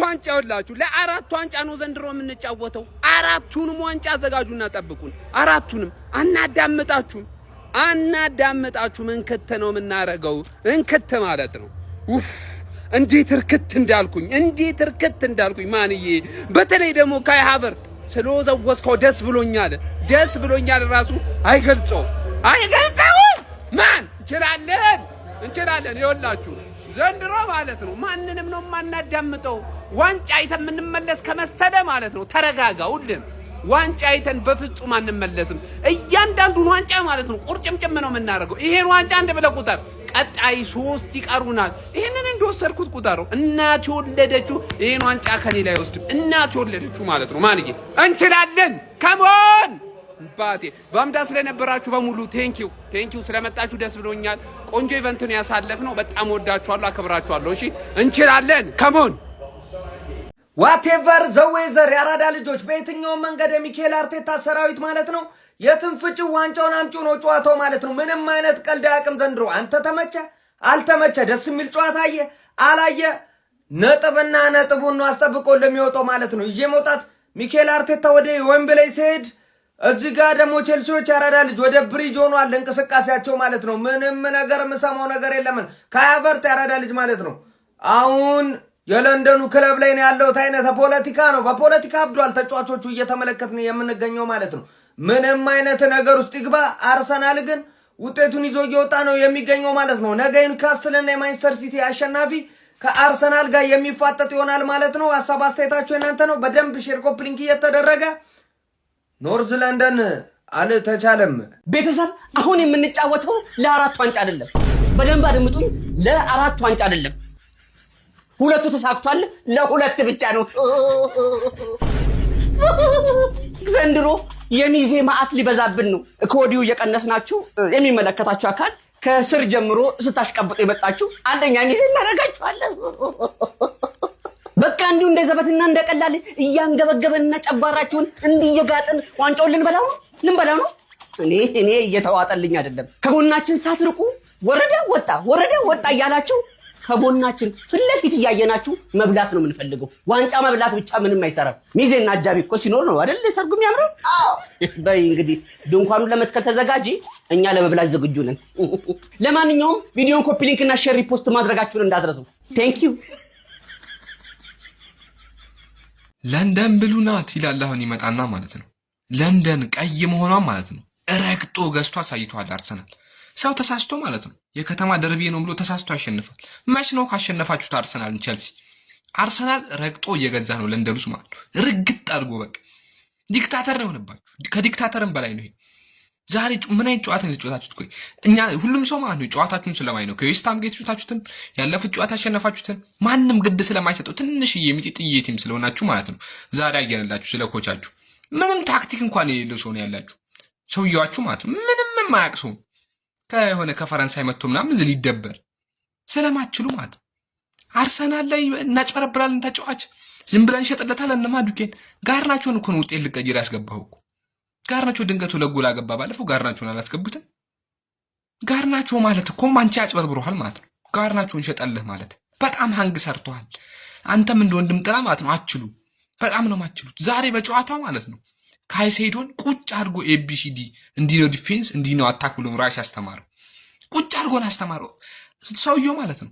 ዋንጫ ይኸውላችሁ ለአራት ዋንጫ ነው ዘንድሮ የምንጫወተው። አራቱንም ዋንጫ አዘጋጁና ጠብቁን። አራቱንም አናዳምጣችሁም። እንክት ነው የምናረገው። እንክት ማለት ነው። ኡፍ እንዴት እርክት እንዳልኩኝ ማንዬ። በተለይ ደግሞ ካይ ሃቨርት ስለወዘወዝከው ደስ ብሎኛል። ራሱ አይገልጸውም። ማን እንችላለን። ይኸውላችሁ ዘንድሮ ማለት ነው ማንንም ነው የማናዳምጠው። ዋንጫ አይተን የምንመለስ ከመሰለ ማለት ነው ተረጋጋ። ሁሉም ዋንጫ አይተን በፍጹም አንመለስም። እያንዳንዱን ዋንጫ ማለት ነው ቁርጭምጭም ነው የምናደርገው። ይሄን ዋንጫ አንድ ብለህ ቁጠር። ቀጣይ 3 ይቀሩናል። ይሄንን እንደወሰድኩት ቁጠረው። እናት የወለደችው ይሄን ዋንጫ ከኔ ላይ ወስድ። እናት የወለደችው ማለት ነው ማንዬ። እንችላለን። ካሞን ባቴ ባምዳ ስለነበራችሁ በሙሉ ቴንኪው ስለመጣችሁ ደስ ብሎኛል። ቆንጆ ኢቨንት ነው ያሳለፍነው። በጣም ወዳችኋለሁ፣ አከብራችኋለሁ። እሺ እንችላለን። ካሞን ዋቴቨር ዘዌዘር ያራዳ ልጆች በየትኛው መንገድ የሚካኤል አርቴታ ሰራዊት ማለት ነው የትንፍጭ ዋንጫውን አምጪው ነው ጨዋታው ማለት ነው። ምንም አይነት ቀልድ አያውቅም ዘንድሮ። አንተ ተመቸ አልተመቸ ደስ የሚል ጨዋታ አላየ ነጥብና ነጥቡን ነው አስጠብቆ ለሚወጣው ማለት ነው ይዤ መውጣት። ሚካኤል አርቴታ ወደ ዌምብሌይ ሲሄድ እዚህ ጋር ደግሞ ቼልሲዎች ያራዳ ልጅ ወደ ብሪጅ ሆኗል እንቅስቃሴያቸው ማለት ነው። ምንም ነገር የምሰማው ነገር የለም። ካይ ሃቨርት ያራዳ ልጅ ማለት ነው አሁን የለንደኑ ክለብ ላይ ነው ያለው። አይነት ፖለቲካ ነው። በፖለቲካ አብዷል ተጫዋቾቹ እየተመለከትን የምንገኘው ማለት ነው። ምንም አይነት ነገር ውስጥ ይግባ አርሰናል ግን ውጤቱን ይዞ እየወጣ ነው የሚገኘው ማለት ነው። ነገ ኒውካስትልና የማንቸስተር ሲቲ አሸናፊ ከአርሰናል ጋር የሚፋጠጥ ይሆናል ማለት ነው። ሐሳብ አስተያየታችሁ እናንተ ነው። በደንብ ሼር ኮፒ ሊንክ እየተደረገ ኖርዝ ለንደን አልተቻለም። ቤተሰብ አሁን የምንጫወተው ለአራት ዋንጫ አይደለም። በደንብ አድምጡኝ። ለአራት ዋንጫ አይደለም። ሁለቱ ተሳክቷል። ለሁለት ብቻ ነው። ዘንድሮ የሚዜ ማአት ሊበዛብን ነው። ከወዲሁ እየቀነስናችሁ የሚመለከታችሁ አካል ከስር ጀምሮ ስታሽቀብጡ የመጣችሁ አንደኛ ሚዜ እናደርጋችኋለን። በቃ እንዲሁ እንደ ዘበትና እንደቀላል እያንገበገበንና ጨባራችሁን እንዲየጋጥን ዋንጫውን ልንበላው ነው። እኔ እየተዋጠልኝ አይደለም። ከጎናችን ሳትርቁ ወረደ ወጣ እያላችሁ ከጎናችን ፊት ለፊት እያየናችሁ መብላት ነው የምንፈልገው። ዋንጫ መብላት ብቻ ምንም አይሰራም። ሚዜና አጃቢ እኮ ሲኖር ነው አይደል ሰርጉ የሚያምረው። በይ እንግዲህ ድንኳኑን ለመትከል ተዘጋጂ፣ እኛ ለመብላት ዝግጁ ነን። ለማንኛውም ቪዲዮን ኮፒ ሊንክ እና ሼር ሪፖስት ማድረጋችሁን እንዳትረሱ። ቴንክ ዩ። ለንደን ብሉ ናት ይላል። አሁን ይመጣና ማለት ነው ለንደን ቀይ መሆኗን ማለት ነው ረግጦ ገዝቶ አሳይቷል አርሰናል። ሰው ተሳስቶ ማለት ነው የከተማ ደርቢ ነው ብሎ ተሳስቶ ያሸንፋል። መች ነው ካሸነፋችሁት አርሰናልን ቼልሲ? አርሰናል ረግጦ እየገዛ ነው ለንደን ውስጥ ማለት ነው። ርግጥ አድርጎ በቃ ዲክታተር ነው የሆነባችሁ። ከዲክታተርም በላይ ነው ይሄ። ዛሬ ምን አይነት ጨዋታ ነው የተጫወታችሁት? ቆይ እኛ ሁሉም ሰው ማለት ነው ጨዋታችሁን ስለማይ ነው ከዌስትሃም ጋር የተጫወታችሁትን ያለፉት ጨዋታ ያሸነፋችሁትን ማንም ግድ ስለማይሰጠው ትንሽዬ የሚጢጥዬ ቲም ስለሆናችሁ ማለት ነው ዛሬ አየንላችሁ። ስለ ኮቻችሁ ምንም ታክቲክ እንኳን የሌለው ሰው ነው ያላችሁ። ሰውየዋችሁ ማለት ነው ምንም የማያውቅ ሰው ከሆነ ከፈረንሳይ መጥቶ ምናምን ዝል ይደበር ስለማትችሉ ማለት ነው። አርሰናል ላይ እናጭበረብራለን ተጫዋች ዝም ብለን እንሸጥለታለን። ለማዱኬን ጋርናቸውን እኮ ነው ውጤት ልቀይር ያስገባው እኮ ጋርናቸው ድንገቱ ለጎል አገባ። ባለፈው ጋርናቸውን አላስገቡትም። ጋርናቸው ማለት እኮ ማንቻ ያጭበርብሮሃል ማለት ነው። ጋርናቸውን እንሸጣለህ ማለት በጣም ሃንግ ሰርተዋል። አንተም እንደ ወንድም ጥላ ማለት ነው። አትችሉ በጣም ነው ማትችሉት። ዛሬ በጨዋታው ማለት ነው ካይሴዶን ቁጭ አድርጎ ኤቢሲዲ እንዲህ ነው ዲፌንስ እንዲህ ነው አታክ ብሎ ራስ ያስተማረው ቁጭ አድርጎን አስተማረው ሰውየው ማለት ነው።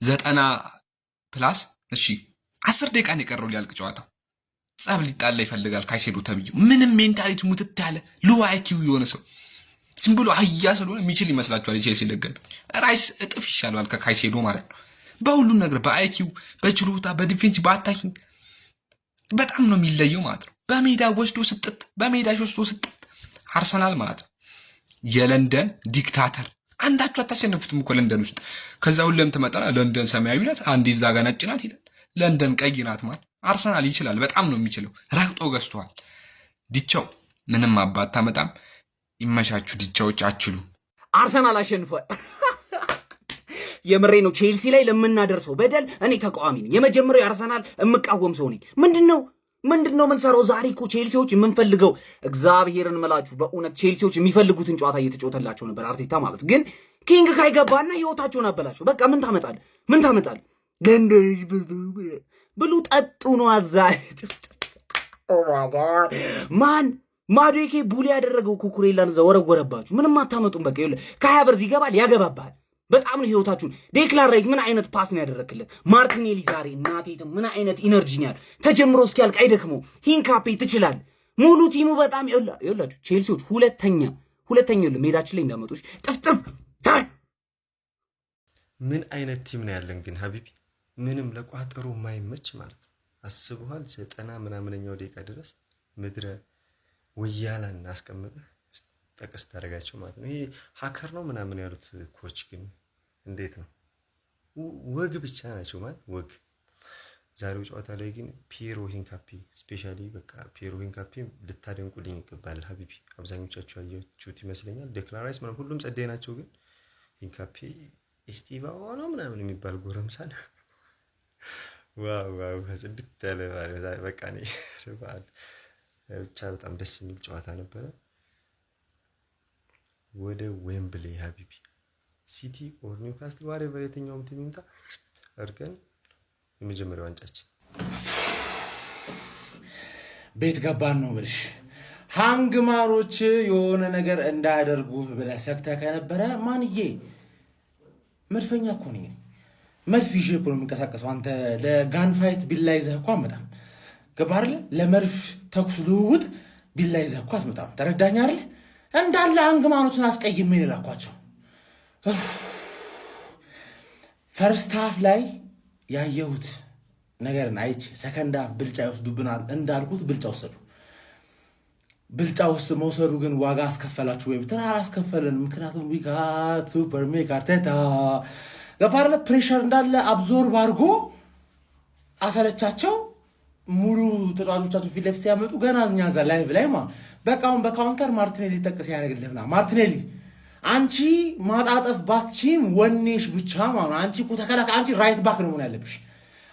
90+ እሺ 10 ደቂቃ ነው የቀረው ሊያልቅ ጨዋታው። ጸብ ሊጣላ ይፈልጋል ካይሴዶ ተብዬው። ምንም ሜንታሊቲ ሙትት ያለ ሎ አይኪው የሆነ ሰው ዝም ብሎ አህያ ስለሆነ የሚችል ይመስላችኋል? የቼልሲ ደጋፊ ራይስ እጥፍ ይሻላል ከካይሴዶ ማለት ነው። በሁሉም ነገር በአይኪው፣ በችሎታ፣ በዲፌንስ፣ በአታኪንግ በጣም ነው የሚለየው ማለት ነው። በሜዳ ወስዶ ስጥት አርሰናል ማለት ነው የለንደን ዲክታተር። አንዳችሁ አታሸንፉትም እኮ ለንደን ውስጥ። ከዛ ሁሉም ትመጣና ለንደን ሰማያዊ ናት፣ አንድ እዛ ጋር ነጭ ናት ይላል። ለንደን ቀይ ናት ማለት አርሰናል ይችላል፣ በጣም ነው የሚችለው። ረግጦ ገዝቷል። ዲቻው ምንም አባት ታመጣም። ይመሻችሁ ዲቻዎች፣ አችሉ። አርሰናል አሸንፏል። የምሬ ነው። ቼልሲ ላይ ለምናደርሰው በደል እኔ ተቃዋሚ ነኝ። የመጀመሪያው አርሰናል የምቃወም ሰው ነኝ። ምንድነው መንሰራው? ዛሬ እኮ ቼልሲዎች የምንፈልገው እግዚአብሔርን መላችሁ በእውነት ቼልሲዎች የሚፈልጉትን ጨዋታ እየተጫወተላቸው ነበር አርቴታ ማለት ግን ኪንግ ካይገባና ህይወታቸውን አበላቸው። በቃ ምን ታመጣል? ለንደን ብሉ ጠጡ ነው አዛይ ኦ ማይ ጋድ ማን ማዱኬ ቡሊ ያደረገው ኩኩሬላን እዛ ወረወረባችሁ ምንም አታመጡም በቃ ይኸውልህ ከሀቨርዝ ይገባል ያገባባል በጣም ነው ህይወታችሁን ዴክላን ራይስ ምን አይነት ፓስ ነው ያደረክለት ማርቲኔሊ ዛሬ እናቴት ምን አይነት ኢነርጂ ነው ያለው ተጀምሮ እስኪያልቅ አይደክመው ሂንካፔ ትችላል ሙሉ ቲሙ በጣም ይኸውላችሁ ቼልሲዎች ሁለተኛ ሜዳችን ላይ እንዳመጡሽ ጥፍጥፍ ምን አይነት ቲም ነው ያለን ግን ሀቢቢ ምንም ለቋጠሩ ማይመች ማለት አስቡሃል 90 ምናምንኛው ደቂቃ ድረስ ምድረ ወያላን አስቀምጠህ ጠቅስ ታደርጋቸው ማለት ነው ይሄ ሃከር ነው ምናምን ያሉት ኮች ግን እንዴት ነው ወግ ብቻ ናቸው ማለት ወግ ዛሬው ጨዋታ ላይ ግን ፒየሮ ሂንካፒ ስፔሻሊ በቃ ፒየሮ ሂንካፒ ልታደንቁልኝ ይገባል ሀቢቢ አብዛኞቻችሁ ያያችሁት ይመስለኛል ዴክላን ራይስ ምናምን ሁሉም ጸደይ ናቸው ግን ሂንካፒ ኢስቲቫኦ ነው ምናምን የሚባል ጎረምሳን ዋው ጽድት ያለ በቃ ነው ብቻ በጣም ደስ የሚል ጨዋታ ነበረ ወደ ዌምብሌ ሀቢቢ ሲቲ ኦር ኒውካስትል ዋሬቨር የትኛውም ቲም ይምጣ አርገን የመጀመሪያው ዋንጫችን ቤት ገባን ነው ምልሽ ሃንግማሮች የሆነ ነገር እንዳያደርጉ ብለህ ሰክተህ ከነበረ ማንዬ መድፈኛ እኮ ነኝ መድፍ ይዤ እኮ ነው የምንቀሳቀሰው አንተ ለጋን ፋይት ቢላ ይዘህ እኮ አትመጣም ገባህ አይደል ለመድፍ ተኩስ ልውውጥ ቢላ ይዘህ እኮ አትመጣም ተረዳኝ አይደል እንዳለ ሃንግማኖችን አስቀይሜ ልላኳቸው ፈርስት ሃፍ ላይ ያየሁት ነገርን አይቼ ሰከንድ ሃፍ ብልጫ ይወስዱብናል እንዳልኩት ብልጫ ወሰዱ ብልጫ መውሰዱ ግን ዋጋ አስከፈላችሁ ወይ ብትራ አላስከፈለን ምክንያቱም ዊጋ ሱፐር ሜክ አርቴታ ለፓርለ ፕሬሸር እንዳለ አብዞርብ አድርጎ አሰለቻቸው ሙሉ ተጫዋቾቻቸው ፊት ለፊት ሲያመጡ ገና እኛ እዛ ላይቭ ላይ በቃውን በካውንተር ማርቲኔሊ ተቀስ ያደርግልህና ማርቲኔሊ አንቺ ማጣጠፍ ባትቺም ወኔሽ ብቻ ማለት አንቺ እኮ ተከላካይ አንቺ ራይት ባክ ነው ሆነ ያለብሽ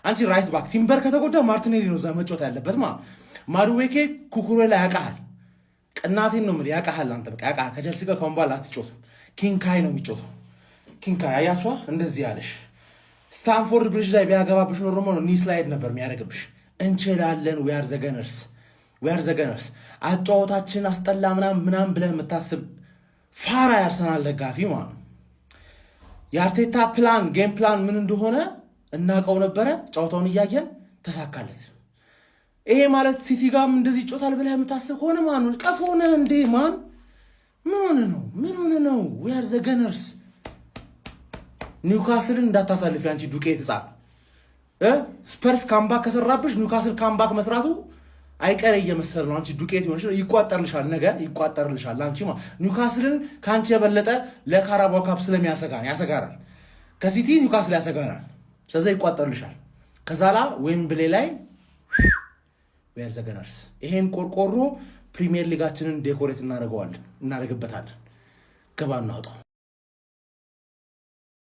አንቺ ራይት ባክ ቲምበር ከተጎዳ ማርቲኔሊ ነው እዛ መጮት ያለበት ማዱዌኬ ኩኩሬላ ያቃሃል ቅናቴን ነው ማለት ያቃሃል አንተ በቃ ያቃሃል ከቸልሲ ጋር ኮምባል አትጮት ኪንካይ ነው የሚጮተው ኪንካይ አያቷ እንደዚህ ያለሽ ስታንፎርድ ብሪጅ ላይ ቢያገባብሽ ነው ሮማን ኒ ስላይድ ነበር የሚያደርግብሽ እንችላለን we are the gunners አጫወታችን አስጠላ ምናምን ብለህ የምታስብ ፋራ ያርሰናል ደጋፊ ማለት የአርቴታ ፕላን ጌም ፕላን ምን እንደሆነ እናቀው ነበረ ጫውታውን እያየን ተሳካለት ይሄ ማለት ሲቲ ጋም እንደዚህ ጮታል ብለህ የምታስብ ከሆነ ማን ነው ቀፎነ እንዴ ማን ምን ሆነ ነው we are the gunners ኒውካስልን እንዳታሳልፍ ያንቺ ዱቄት ጻፍ ስፐርስ ካምባክ ከሰራብሽ ኒውካስል ካምባክ መስራቱ አይቀር እየመሰለ ነው አንቺ ዱቄት ይሆንሽ ይቋጠርልሻል ነገ ይቋጠርልሻል አንቺ ኒውካስልን ካንቺ የበለጠ ለካራባው ካፕ ያሰጋራል ከሲቲ ኒውካስል ያሰጋራል ስለዚህ ይቋጠርልሻል ከዛላ ዌምብሌ ላይ we're the gunners ይሄን ቆርቆሮ ፕሪሚየር ሊጋችንን ዴኮሬት እናደርገዋለን እናደርግበታለን ገባ እናውጣው